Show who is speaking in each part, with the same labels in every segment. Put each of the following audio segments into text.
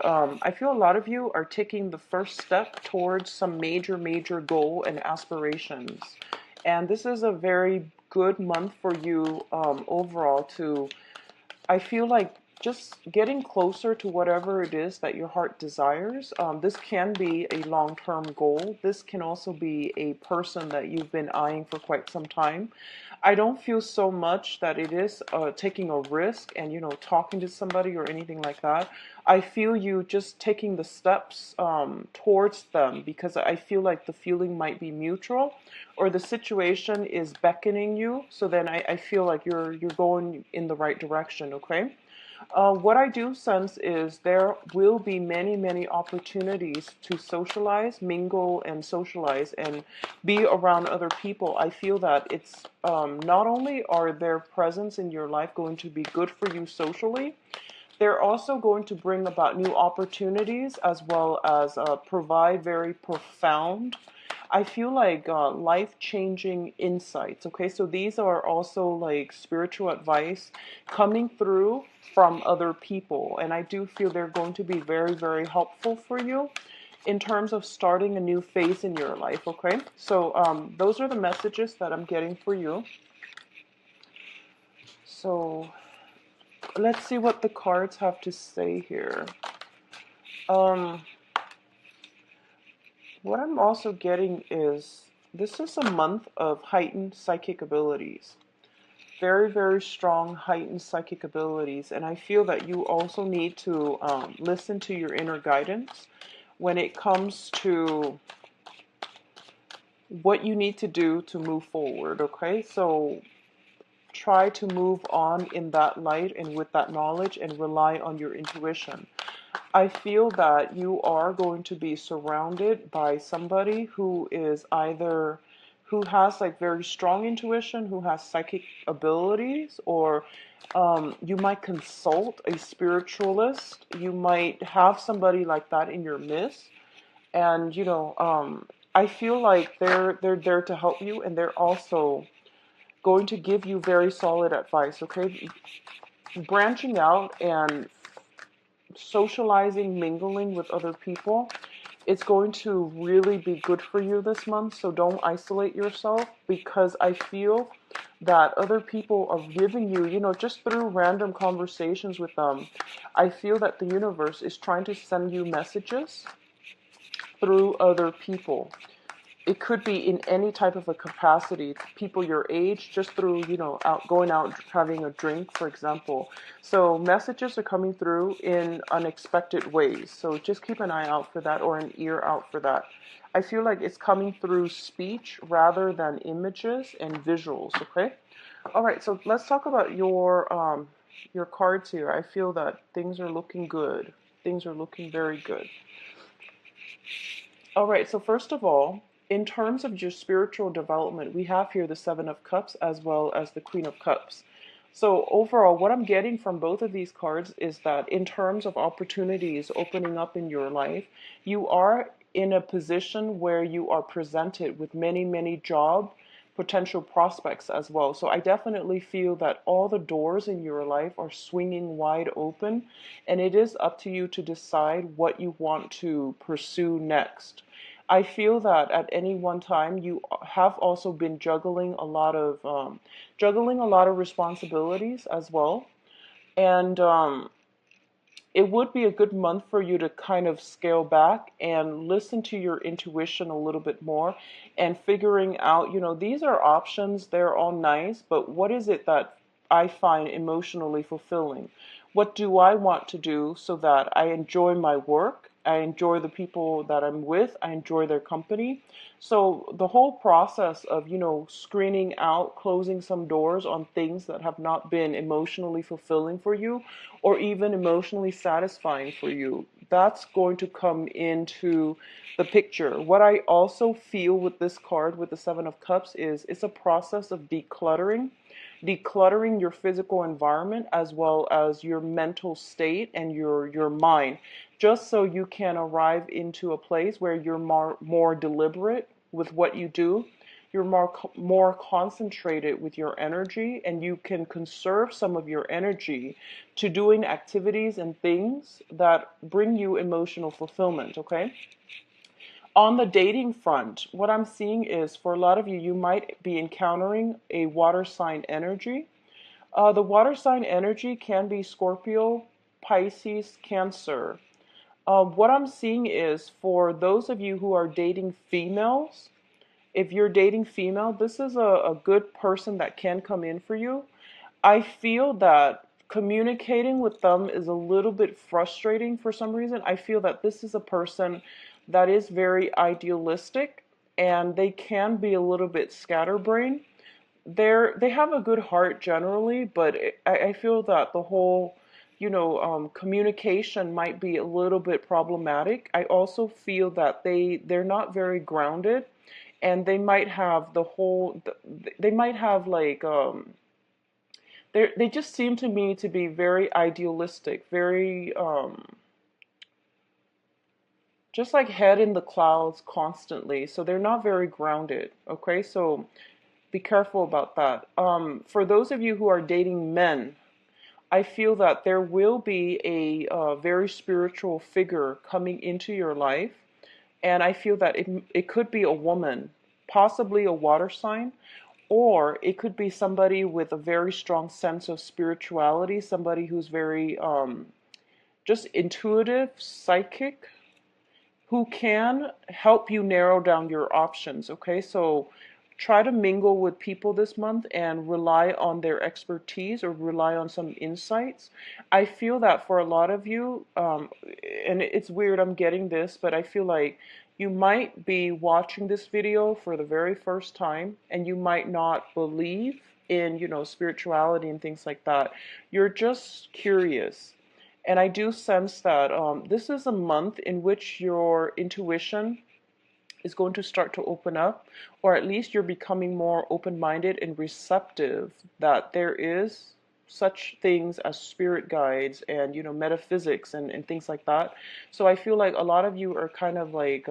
Speaker 1: I feel a lot of you are taking the first step towards some major goal and aspirations. And this is a very good month for you overall to, I feel like, just getting closer to whatever it is that your heart desires. This can be a long-term goal. This can also be a person that you've been eyeing for quite some time. I don't feel so much that it is taking a risk and, talking to somebody or anything like that. I feel you just taking the steps towards them because I feel like the feeling might be mutual or the situation is beckoning you. So then I feel like you're going in the right direction, okay? What I do sense is there will be many opportunities to socialize, mingle, and socialize and be around other people. I feel that it's not only are their presence in your life going to be good for you socially, they're also going to bring about new opportunities as well as provide very profound, I feel like life-changing insights. Okay, so these are also like spiritual advice coming through from other people, and I do feel they're going to be very helpful for you in terms of starting a new phase in your life. Okay, so those are the messages that I'm getting for you. So let's see what the cards have to say here. Um, what I'm also getting is this is a month of heightened psychic abilities. Very strong heightened psychic abilities. And I feel that you also need to listen to your inner guidance when it comes to what you need to do to move forward. Okay, so try to move on in that light and with that knowledge and rely on your intuition. I feel that you are going to be surrounded by somebody who is either who has like very strong intuition, who has psychic abilities, or you might consult a spiritualist. You might have somebody like that in your midst, and I feel like they're there to help you, and they're also going to give you very solid advice. Okay, branching out and socializing, mingling with other people, it's going to really be good for you this month. So don't isolate yourself because I feel that other people are giving you, just through random conversations with them, I feel that the universe is trying to send you messages through other people. It could be in any type of a capacity, people your age, just through, going out having a drink, for example. So messages are coming through in unexpected ways. So just keep an eye out for that or an ear out for that. I feel like it's coming through speech rather than images and visuals, okay? All right, so let's talk about your cards here. I feel that things are looking good. Things are looking very good. All right, so first of all, in terms of your spiritual development, we have here the Seven of Cups as well as the Queen of Cups. So overall, what I'm getting from both of these cards is that in terms of opportunities opening up in your life, you are in a position where you are presented with many job potential prospects as well. So I definitely feel that all the doors in your life are swinging wide open, and it is up to you to decide what you want to pursue next. I feel that at any one time you have also been juggling a lot of responsibilities as well, and it would be a good month for you to kind of scale back and listen to your intuition a little bit more and figuring out, these are options, they're all nice, but what is it that I find emotionally fulfilling? What do I want to do so that I enjoy my work? I enjoy the people that I'm with. I enjoy their company. So the whole process of, screening out, closing some doors on things that have not been emotionally fulfilling for you or even emotionally satisfying for you, that's going to come into the picture. What I also feel with this card, with the Seven of Cups, is it's a process of decluttering your physical environment as well as your mental state and your mind, just so you can arrive into a place where you're more deliberate with what you do. you're more concentrated with your energy, and you can conserve some of your energy to doing activities and things that bring you emotional fulfillment, okay? On the dating front, what I'm seeing is for a lot of you, you might be encountering a water sign energy. The water sign energy can be Scorpio, Pisces, Cancer. What I'm seeing is for those of you who are dating females, if you're dating female, this is a good person that can come in for you. I feel that communicating with them is a little bit frustrating for some reason. I feel that this is a person that is very idealistic, and they can be a little bit scatterbrained. They have a good heart generally, but I feel that the whole, communication might be a little bit problematic. I also feel that they're not very grounded, and they might have they might have like they just seem to me to be very idealistic, very just like head in the clouds constantly. So they're not very grounded. Okay, so be careful about that. For those of you who are dating men, I feel that there will be a very spiritual figure coming into your life, and I feel that it could be a woman, possibly a water sign, or it could be somebody with a very strong sense of spirituality, somebody who's very just intuitive, psychic, who can help you narrow down your options. Okay, so try to mingle with people this month and rely on their expertise or rely on some insights. I feel that for a lot of you, and it's weird I'm getting this, but I feel like you might be watching this video for the very first time, and you might not believe in, spirituality and things like that. You're just curious. And I do sense that this is a month in which your intuition is going to start to open up, or at least you're becoming more open-minded and receptive that there is such things as spirit guides and metaphysics and things like that. So I feel like a lot of you are kind of like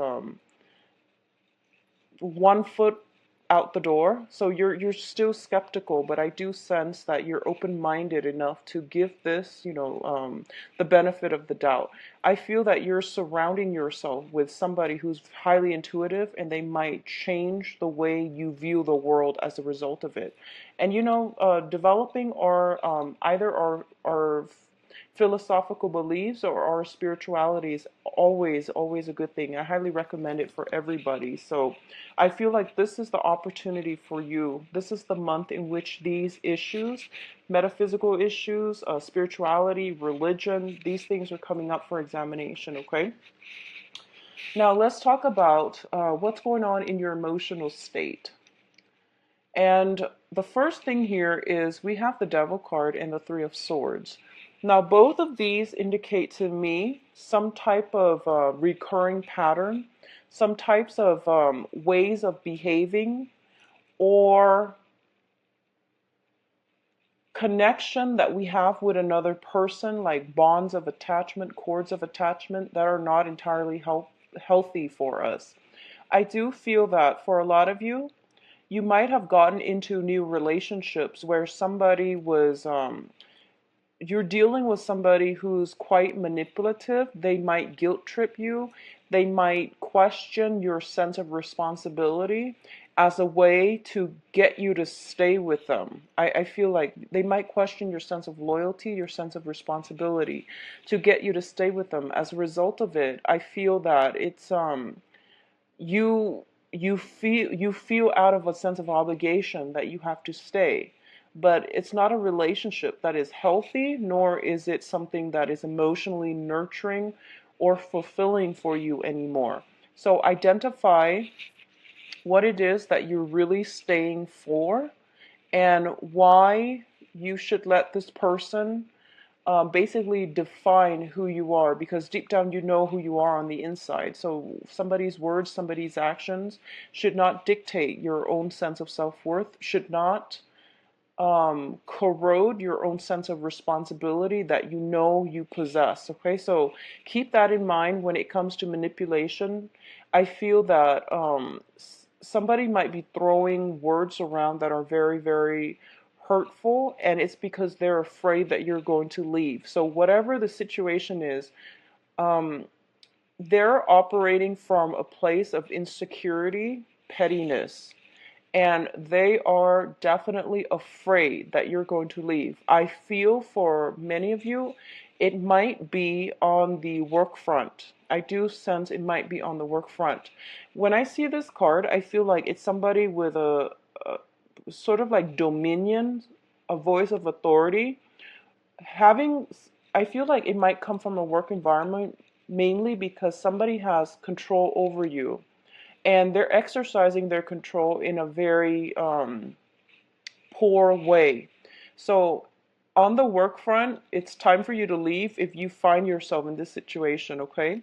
Speaker 1: 1 foot out the door. So you're still skeptical, but I do sense that you're open-minded enough to give this, the benefit of the doubt. I feel that you're surrounding yourself with somebody who's highly intuitive, and they might change the way you view the world as a result of it. And developing either our philosophical beliefs or our spirituality is always a good thing. I highly recommend it for everybody. So I feel like this is the opportunity for you. This is the month in which these issues, metaphysical issues, spirituality, religion, these things are coming up for examination. Okay, now let's talk about what's going on in your emotional state. And the first thing here is we have the Devil card and the Three of Swords. Now, both of these indicate to me some type of recurring pattern, some types of ways of behaving or connection that we have with another person, like bonds of attachment, cords of attachment that are not entirely healthy for us. I do feel that for a lot of you, you might have gotten into new relationships where somebody was you're dealing with somebody who's quite manipulative. They might guilt trip you. They might question your sense of responsibility as a way to get you to stay with them. I feel like they might question your sense of loyalty, your sense of responsibility to get you to stay with them. As a result of it, I feel that it's you feel out of a sense of obligation that you have to stay. But it's not a relationship that is healthy, nor is it something that is emotionally nurturing or fulfilling for you anymore. So identify what it is that you're really staying for and why you should let this person basically define who you are, because deep down you know who you are on the inside. So somebody's words, somebody's actions should not dictate your own sense of self-worth, should not corrode your own sense of responsibility that you possess. Okay, so keep that in mind when it comes to manipulation. I feel that somebody might be throwing words around that are very, very hurtful, and it's because they're afraid that you're going to leave. So whatever the situation is, um, they're operating from a place of insecurity, pettiness, and they are definitely afraid that you're going to leave. I feel for many of you, it might be on the work front. I do sense it might be on the work front. When I see this card, I feel like it's somebody with a sort of like dominion, a voice of authority. Having, I feel like it might come from a work environment mainly because somebody has control over you and they're exercising their control in a very poor way. So on the work front, it's time for you to leave if you find yourself in this situation, okay?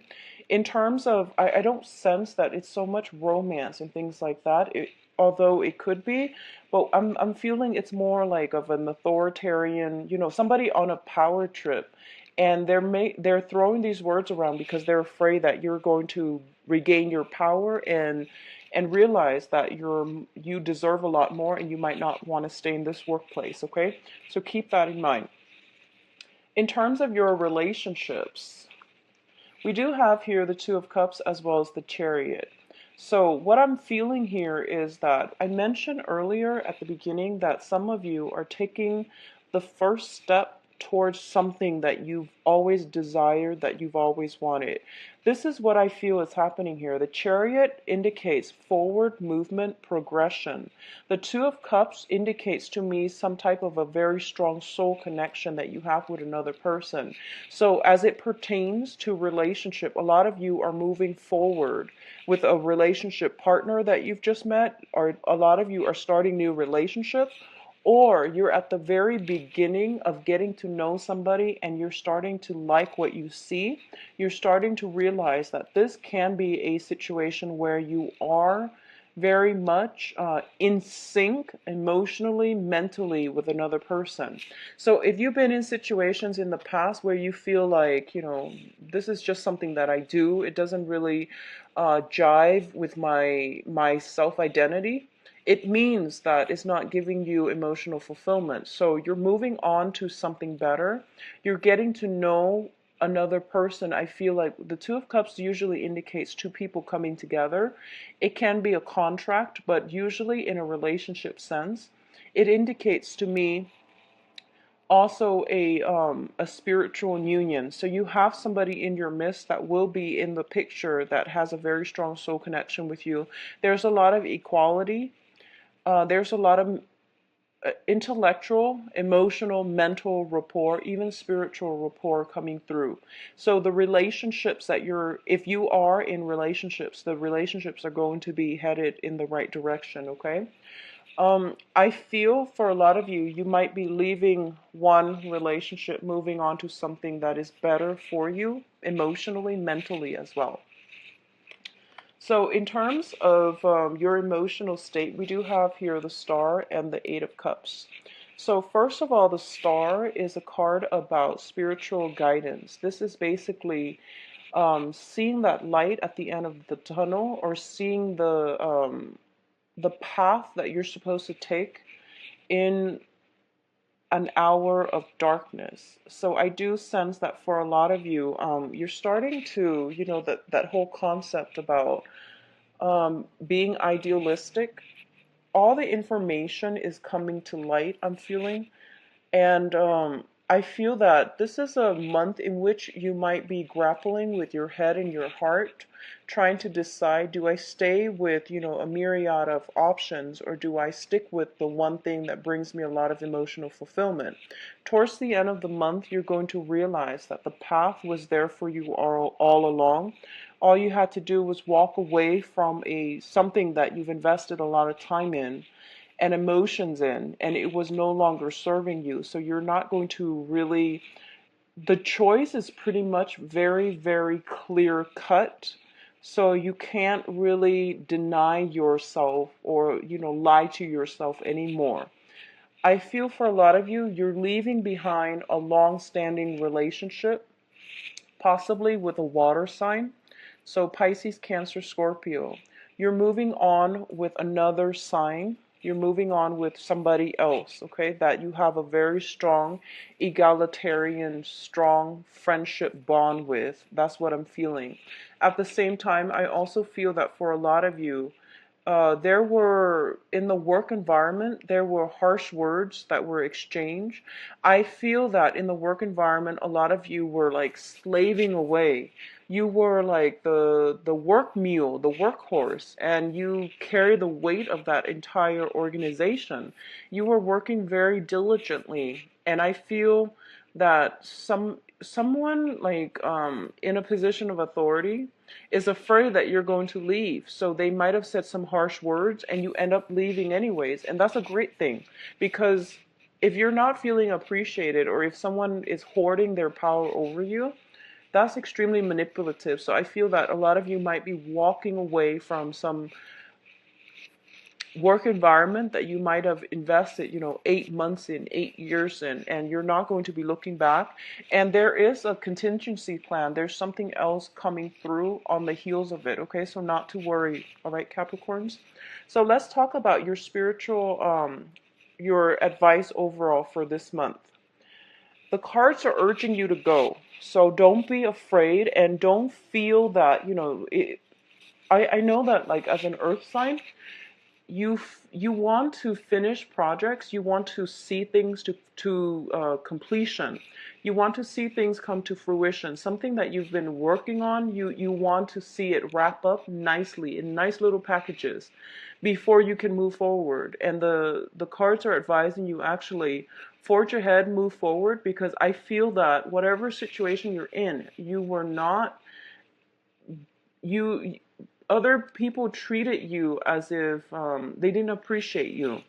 Speaker 1: In terms of, I don't sense that it's so much romance and things like that, although it could be, but I'm feeling it's more like of an authoritarian, you know, somebody on a power trip, and they're throwing these words around because they're afraid that you're going to regain your power and realize that you deserve a lot more and you might not want to stay in this workplace, okay? So keep that in mind. In terms of your relationships, we do have here the Two of Cups as well as the Chariot. So what I'm feeling here is that I mentioned earlier at the beginning that some of you are taking the first step towards something that you've always desired, that you've always wanted. This is what I feel is happening here. The Chariot indicates forward movement, progression. The Two of Cups indicates to me some type of a very strong soul connection that you have with another person. So as it pertains to relationship, a lot of you are moving forward with a relationship partner that you've just met, or a lot of you are starting new relationships, or you're at the very beginning of getting to know somebody and you're starting to like what you see. You're starting to realize that this can be a situation where you are very much in sync emotionally, mentally with another person. So if you've been in situations in the past where you feel like, you know, this is just something that I do, it doesn't really jive with my self-identity, it means that it's not giving you emotional fulfillment. So you're moving on to something better. You're getting to know another person. I feel like the Two of Cups usually indicates two people coming together. It can be a contract, but usually in a relationship sense, it indicates to me also a spiritual union. So you have somebody in your midst that will be in the picture that has a very strong soul connection with you. There's a lot of equality. There's a lot of intellectual, emotional, mental rapport, even spiritual rapport coming through. So the relationships that if you are in relationships, the relationships are going to be headed in the right direction, okay? I feel for a lot of you, you might be leaving one relationship, moving on to something that is better for you emotionally, mentally as well. So in terms of your emotional state, we do have here the Star and the Eight of Cups. So first of all, the Star is a card about spiritual guidance. This is basically seeing that light at the end of the tunnel, or seeing the path that you're supposed to take in an hour of darkness. So I do sense that for a lot of you, you're starting to, you know, that whole concept about being idealistic. All the information is coming to light, I'm feeling. And I feel that this is a month in which you might be grappling with your head and your heart, trying to decide, do I stay with, you know, a myriad of options, or do I stick with the one thing that brings me a lot of emotional fulfillment? Towards the end of the month, you're going to realize that the path was there for you all along. All you had to do was walk away from something that you've invested a lot of time in and emotions in, and it was no longer serving you. So you're not going to really, the choice is pretty much very, very clear cut. So you can't really deny yourself or, you know, lie to yourself anymore. I feel for a lot of you, you're leaving behind a long-standing relationship, possibly with a water sign. So Pisces, Cancer, Scorpio. You're moving on with another sign. You're moving on with somebody else, okay, that you have a very strong, egalitarian, strong friendship bond with. That's what I'm feeling. At the same time, I also feel that for a lot of you, there were, in the work environment, there were harsh words that were exchanged. I feel that in the work environment, a lot of you were like slaving away. You were like the work mule, the workhorse, and you carry the weight of that entire organization. You were working very diligently, and I feel that someone like in a position of authority is afraid that you're going to leave. So they might have said some harsh words and you end up leaving anyways. And that's a great thing, because if you're not feeling appreciated, or if someone is hoarding their power over you, that's extremely manipulative. So I feel that a lot of you might be walking away from some work environment that you might have invested, 8 months in, 8 years in, and you're not going to be looking back. And there is a contingency plan. There's something else coming through on the heels of it. Okay, so not to worry. All right, Capricorns. So let's talk about your spiritual, your advice overall for this month. The cards are urging you to go. So don't be afraid, and don't feel that, I know that, like, as an earth sign, you want to finish projects. You want to see things to completion. You want to see things come to fruition. Something that you've been working on, you want to see it wrap up nicely in nice little packages before you can move forward. And the cards are advising you, actually forge ahead, move forward, because I feel that whatever situation you're in, you were not you other people treated you as if they didn't appreciate you.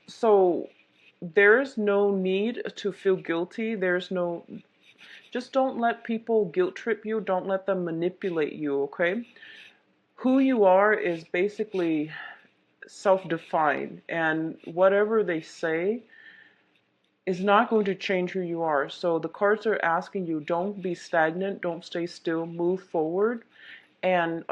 Speaker 1: So there's no need to feel guilty. Just don't let people guilt trip you. Don't let them manipulate you, okay? Who you are is basically self-defined, and whatever they say is not going to change who you are. So the cards are asking you, don't be stagnant, don't stay still, move forward, and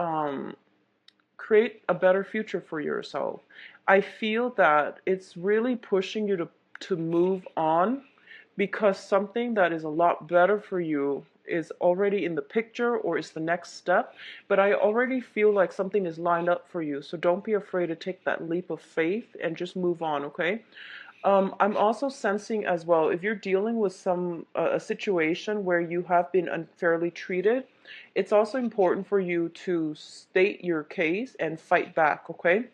Speaker 1: create a better future for yourself. I feel that it's really pushing you to move on, because something that is a lot better for you is already in the picture, or is the next step. But I already feel like something is lined up for you. So don't be afraid to take that leap of faith and just move on, okay? I'm also sensing as well, if you're dealing with a situation where you have been unfairly treated, it's also important for you to state your case and fight back, okay?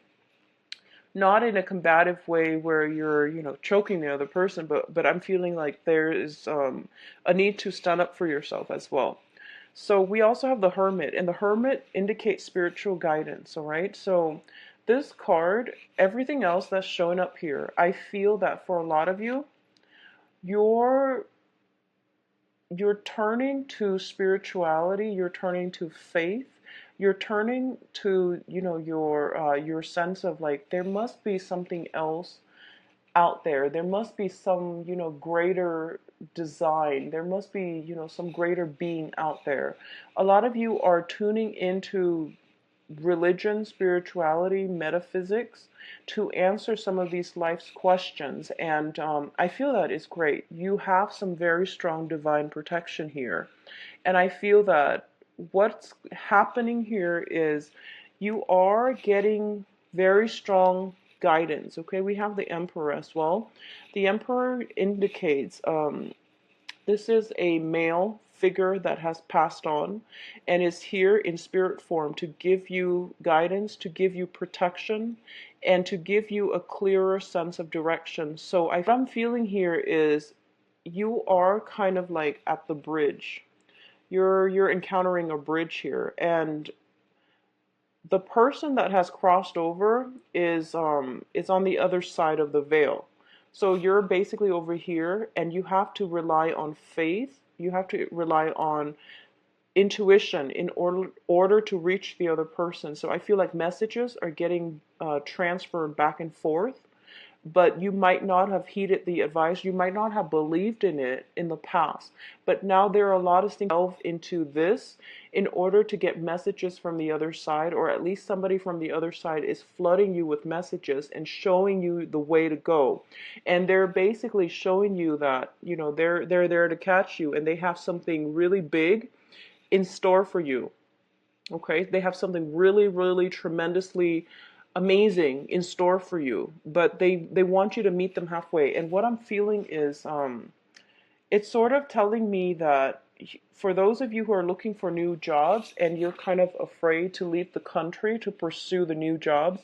Speaker 1: Not in a combative way where you're, choking the other person, but I'm feeling like there is a need to stand up for yourself as well. So we also have the Hermit, and the Hermit indicates spiritual guidance, all right? So this card, everything else that's showing up here, I feel that for a lot of you, you're turning to spirituality, you're turning to faith, you're turning to, your sense of, like, there must be something else out there. There must be some, greater design. There must be, some greater being out there. A lot of you are tuning into religion, spirituality, metaphysics to answer some of these life's questions. And I feel that is great. You have some very strong divine protection here. And I feel that what's happening here is you are getting very strong guidance. Okay, we have the Emperor as well. The Emperor indicates this is a male figure that has passed on and is here in spirit form to give you guidance, to give you protection, and to give you a clearer sense of direction. So what I'm feeling here is you are kind of like at the bridge. You're encountering a bridge here, and the person that has crossed over is on the other side of the veil. So you're basically over here, and you have to rely on faith. You have to rely on intuition in order to reach the other person. So I feel like messages are getting transferred back and forth, but you might not have heeded the advice. You might not have believed in it in the past. But now there are a lot of things delve into this in order to get messages from the other side, or at least somebody from the other side is flooding you with messages and showing you the way to go. And they're basically showing you that, they're there to catch you, and they have something really big in store for you. Okay, they have something really, really tremendously amazing in store for you, but they want you to meet them halfway. And what I'm feeling is it's sort of telling me that for those of you who are looking for new jobs and you're kind of afraid to leave the country to pursue the new jobs,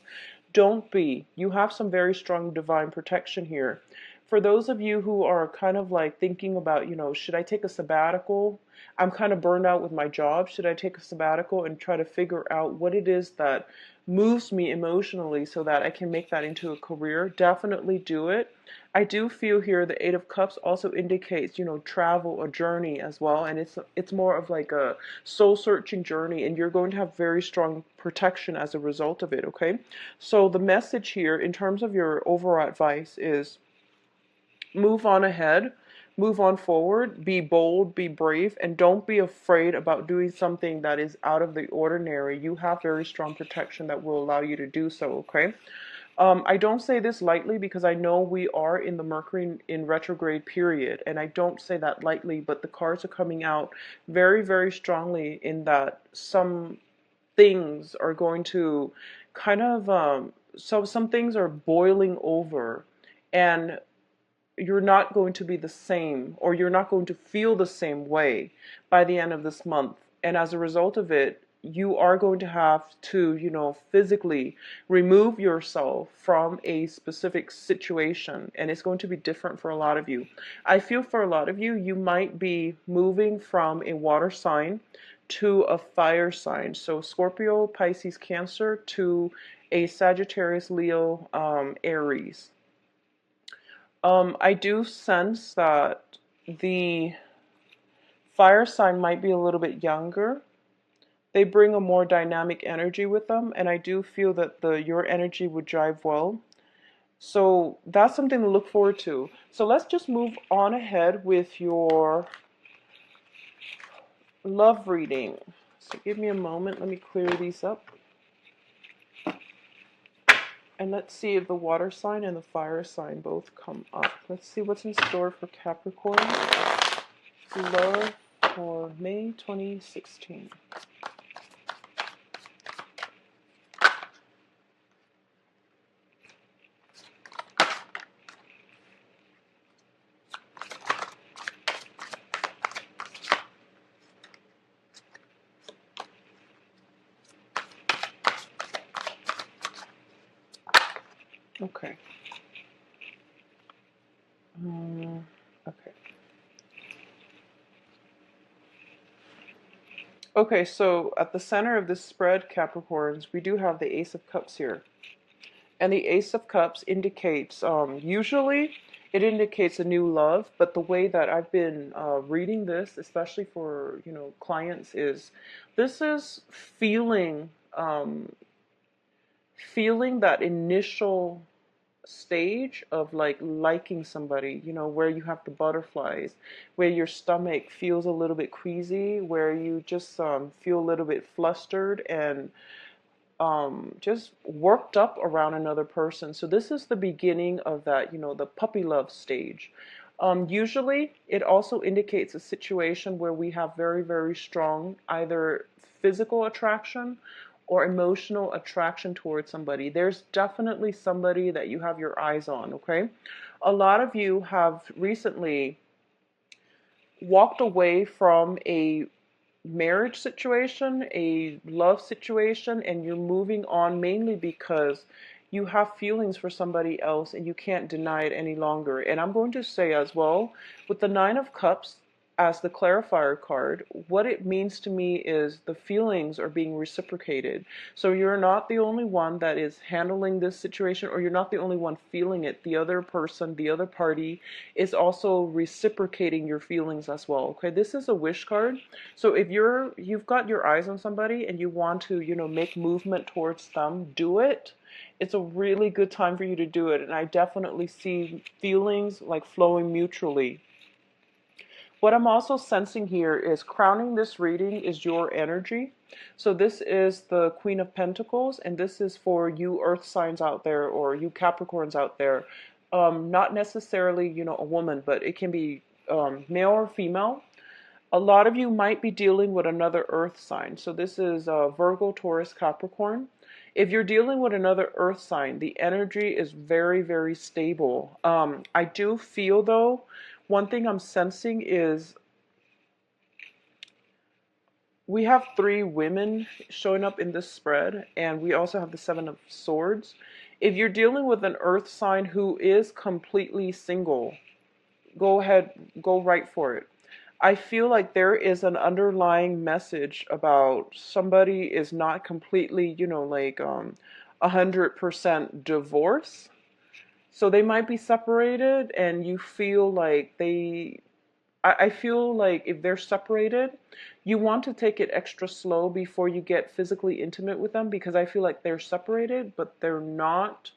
Speaker 1: don't be. You have some very strong divine protection here. For those of you who are kind of like thinking about, should I take a sabbatical? I'm kind of burned out with my job. Should I take a sabbatical and try to figure out what it is that moves me emotionally so that I can make that into a career? Definitely do it. I do feel here the Eight of Cups also indicates, travel, a journey as well, and it's more of like a soul-searching journey, and you're going to have very strong protection as a result of it, okay? So the message here in terms of your overall advice is move on ahead, move on forward, be bold, be brave, and don't be afraid about doing something that is out of the ordinary. You have very strong protection that will allow you to do so, okay? I don't say this lightly because I know we are in the Mercury in retrograde period, and I don't say that lightly, but the cards are coming out very, very strongly in that some things are going to kind of, so some things are boiling over, and you're not going to be the same, or you're not going to feel the same way by the end of this month. And as a result of it, you are going to have to, physically remove yourself from a specific situation. And it's going to be different for a lot of you. I feel for a lot of you, you might be moving from a water sign to a fire sign. So Scorpio, Pisces, Cancer to a Sagittarius, Leo, Aries. I do sense that the fire sign might be a little bit younger. They bring a more dynamic energy with them, and I do feel that your energy would drive well. So that's something to look forward to. So let's just move on ahead with your love reading. So give me a moment. Let me clear these up. And let's see if the water sign and the fire sign both come up. Let's see what's in store for Capricorn. Love for May 2016. Okay. Okay. Okay, so at the center of this spread, Capricorns, we do have the Ace of Cups here. And the Ace of Cups indicates, usually it indicates a new love, but the way that I've been reading this, especially for, clients, is this is feeling that initial stage of like liking somebody, where you have the butterflies, where your stomach feels a little bit queasy, where you just feel a little bit flustered and just worked up around another person. So this is the beginning of that, the puppy love stage. Usually it also indicates a situation where we have very, very strong either physical attraction or emotional attraction towards somebody. There's definitely somebody that you have your eyes on, okay? A lot of you have recently walked away from a marriage situation, a love situation, and you're moving on mainly because you have feelings for somebody else and you can't deny it any longer. And I'm going to say as well, with the Nine of Cups as the clarifier card, what it means to me is the feelings are being reciprocated. So you're not the only one that is handling this situation, or you're not the only one feeling it. The other person, the other party is also reciprocating your feelings as well. Okay, this is a wish card. So if you've got your eyes on somebody and you want to, make movement towards them, do it. it's a really good time for you to do it. And I definitely see feelings like flowing mutually. What I'm also sensing here is crowning this reading is your energy. So this is the Queen of Pentacles, and this is for you Earth signs out there or you Capricorns out there. Not necessarily, a woman, but it can be male or female. A lot of you might be dealing with another Earth sign. So this is Virgo, Taurus, Capricorn. If you're dealing with another Earth sign, the energy is very, very stable. I do feel, though, one thing I'm sensing is we have 3 women showing up in this spread, and we also have the 7 of Swords. If you're dealing with an Earth sign who is completely single, go ahead, go right for it. I feel like there is an underlying message about somebody is not completely, 100% divorce. So they might be separated and you feel like I feel like if they're separated, you want to take it extra slow before you get physically intimate with them, because I feel like they're separated, but they're not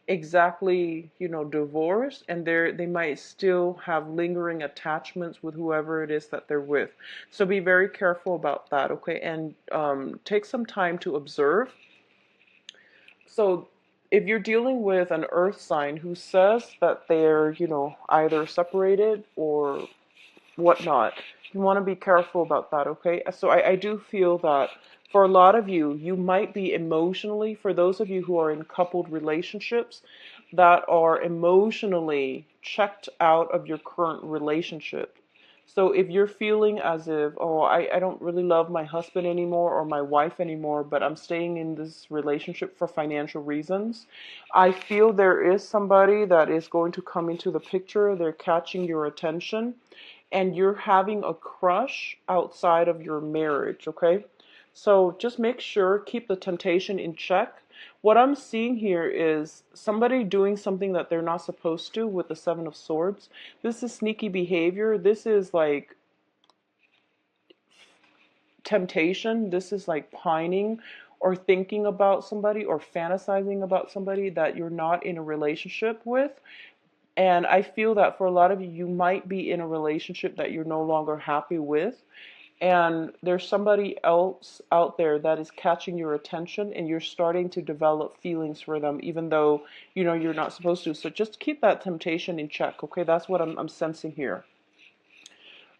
Speaker 1: exactly, divorced, and they might still have lingering attachments with whoever it is that they're with. So be very careful about that, okay? And take some time to observe. So if you're dealing with an earth sign who says that they're, either separated or whatnot, you want to be careful about that, okay? So I do feel that for a lot of you, you might be emotionally, for those of you who are in coupled relationships, that are emotionally checked out of your current relationship. So if you're feeling as if, oh, I don't really love my husband anymore or my wife anymore, but I'm staying in this relationship for financial reasons, I feel there is somebody that is going to come into the picture. They're catching your attention and you're having a crush outside of your marriage, okay? So just make sure, keep the temptation in check. What I'm seeing here is somebody doing something that they're not supposed to with the 7 of Swords. This is sneaky behavior. This is like temptation. This is like pining or thinking about somebody or fantasizing about somebody that you're not in a relationship with. And I feel that for a lot of you, you might be in a relationship that you're no longer happy with. And there's somebody else out there that is catching your attention and you're starting to develop feelings for them, even though, you're not supposed to. So just keep that temptation in check, okay? That's what I'm sensing here.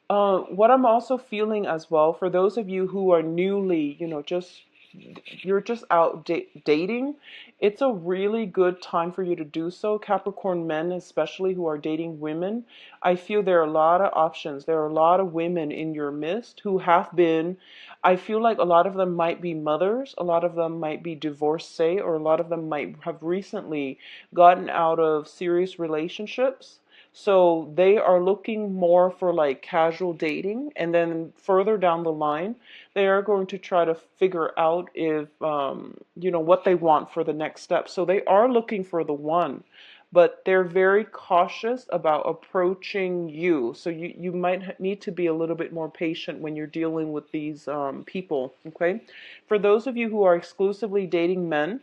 Speaker 1: What I'm also feeling as well, for those of you who are newly, you're just out dating, it's a really good time for you to do so. Capricorn men, especially who are dating women, I feel there are a lot of options. There are a lot of women in your midst who have been, I feel like a lot of them might be mothers, a lot of them might be divorcee, or a lot of them might have recently gotten out of serious relationships. So they are looking more for like casual dating, and then further down the line, they are going to try to figure out if, what they want for the next step. So they are looking for the one, but they're very cautious about approaching you. So you might need to be a little bit more patient when you're dealing with these people, okay? For those of you who are exclusively dating men,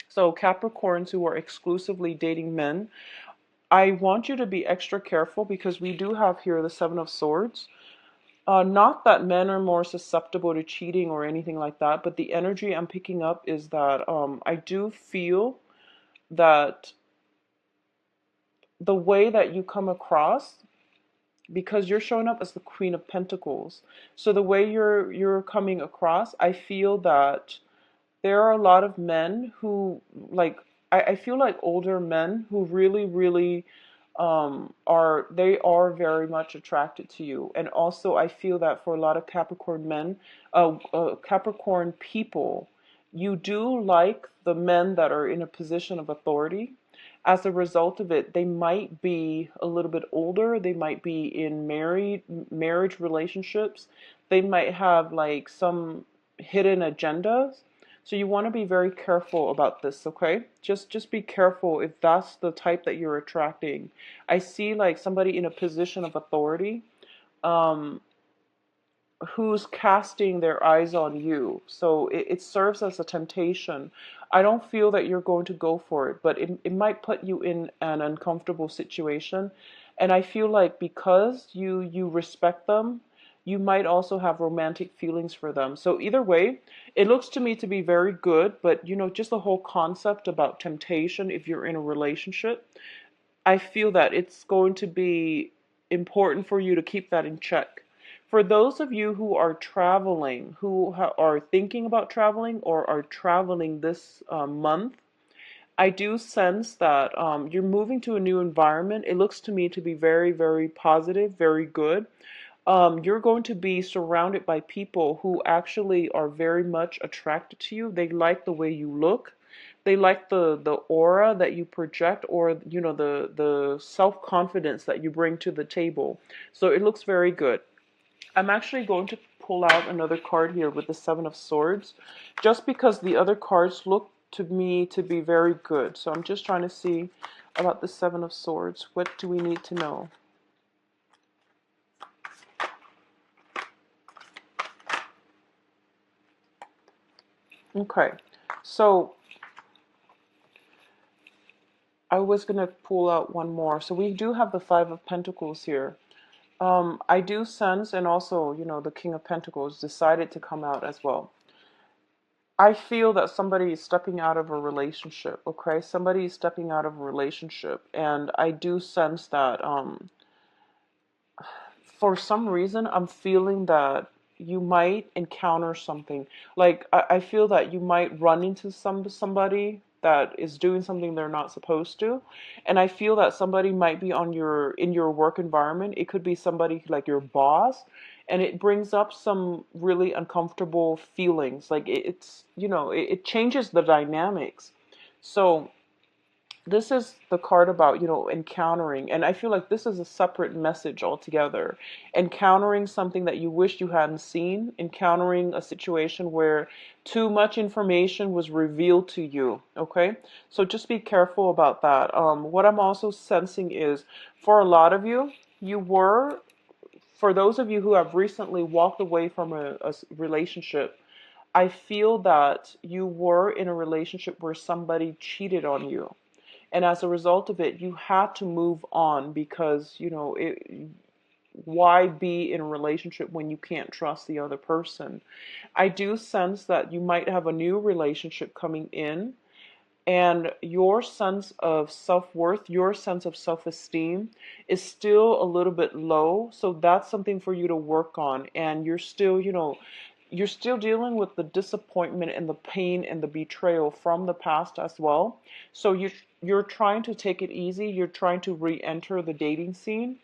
Speaker 1: so Capricorns who are exclusively dating men, I want you to be extra careful because we do have here the 7 of Swords. Not that men are more susceptible to cheating or anything like that, but the energy I'm picking up is that I do feel that the way that you come across, because you're showing up as the Queen of Pentacles, so the way you're coming across, I feel that there are a lot of men who, like, I feel like older men who really, really are very much attracted to you. And also I feel that for a lot of Capricorn men, Capricorn people, you do like the men that are in a position of authority. As a result of it, they might be a little bit older, they might be in marriage relationships, they might have like some hidden agendas. So you want to be very careful about this, okay? Just be careful if that's the type that you're attracting. I see like somebody in a position of authority. Um, who's casting their eyes on you. So it serves as a temptation. I don't feel that you're going to go for it, but it might put you in an uncomfortable situation. And I feel like because you respect them, you might also have romantic feelings for them. So either way, it looks to me to be very good, but just the whole concept about temptation if you're in a relationship, I feel that it's going to be important for you to keep that in check. For those of you who are traveling, who are thinking about traveling or are traveling this month, I do sense that you're moving to a new environment. It looks to me to be very, very positive, very good. You're going to be surrounded by people who actually are very much attracted to you. They like the way you look. They like the aura that you project, or the self-confidence that you bring to the table. So it looks very good. I'm actually going to pull out another card here with the Seven of Swords, just because the other cards look to me to be very good. So I'm just trying to see about the Seven of Swords. What do we need to know? Okay, so I was going to pull out one more. So we do have the Five of Pentacles here. I do sense, and also, the King of Pentacles decided to come out as well. I feel that somebody is stepping out of a relationship, okay? Somebody is stepping out of a relationship. And I do sense that for some reason, I'm feeling that you might encounter something. Like, I feel that you might run into somebody that is doing something they're not supposed to. And I feel that somebody might be in your work environment. It could be somebody like your boss, and it brings up some really uncomfortable feelings. Like it changes the dynamics. So this is the card about, encountering. And I feel like this is a separate message altogether. Encountering something that you wish you hadn't seen, encountering a situation where too much information was revealed to you. Okay? So just be careful about that. What I'm also sensing is for a lot of you, for those of you who have recently walked away from a relationship, I feel that you were in a relationship where somebody cheated on you. And as a result of it, you had to move on because, why be in a relationship when you can't trust the other person? I do sense that you might have a new relationship coming in, and your sense of self-worth, your sense of self-esteem is still a little bit low. So that's something for you to work on. And you're still dealing with the disappointment and the pain and the betrayal from the past as well. So you're trying to take it easy. You're trying to re-enter the dating scene,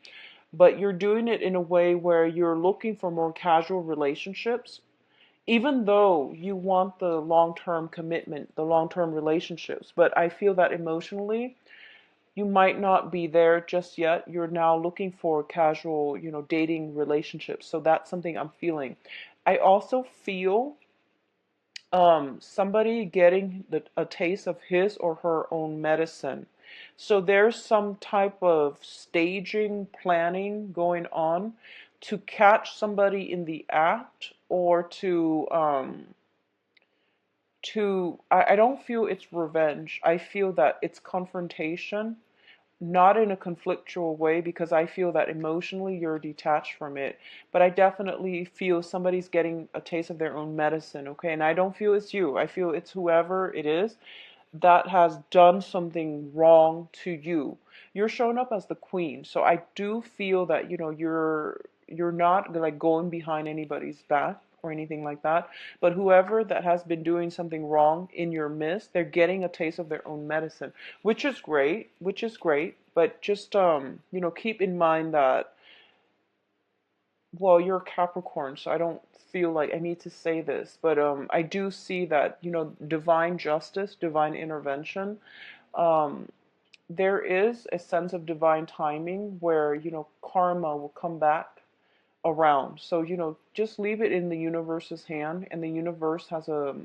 Speaker 1: but you're doing it in a way where you're looking for more casual relationships, even though you want the long-term commitment, the long-term relationships. But I feel that emotionally, you might not be there just yet. You're now looking for casual, dating relationships. So that's something I'm feeling. I also feel somebody getting a taste of his or her own medicine. So there's some type of staging, planning going on to catch somebody in the act, or I don't feel it's revenge. I feel that it's confrontation, not in a conflictual way, because I feel that emotionally you're detached from it. But I definitely feel somebody's getting a taste of their own medicine, okay? And I don't feel it's you. I feel it's whoever it is that has done something wrong to you. You're showing up as the queen. So I do feel that, you're not like going behind anybody's back or anything like that. But whoever that has been doing something wrong in your midst, they're getting a taste of their own medicine, which is great, which is great. But just keep in mind that, well, you're a Capricorn, so I don't feel like I need to say this, but I do see that, divine justice, divine intervention. Um, there is a sense of divine timing where, karma will come back around. So, just leave it in the universe's hand, and the universe has a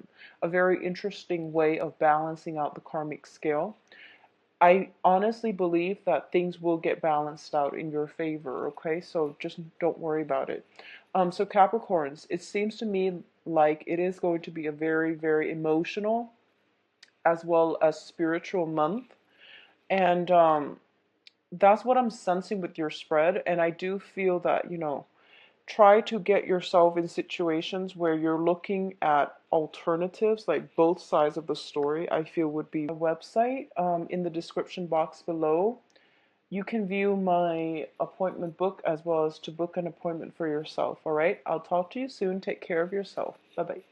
Speaker 1: very interesting way of balancing out the karmic scale. I honestly believe that things will get balanced out in your favor, okay? So just don't worry about it. So Capricorns, it seems to me like it is going to be a very, very emotional as well as spiritual month. And that's what I'm sensing with your spread. And I do feel that, try to get yourself in situations where you're looking at alternatives, like both sides of the story. I feel would be a website in the description box below. You can view my appointment book as well as to book an appointment for yourself. All right. I'll talk to you soon. Take care of yourself. Bye bye.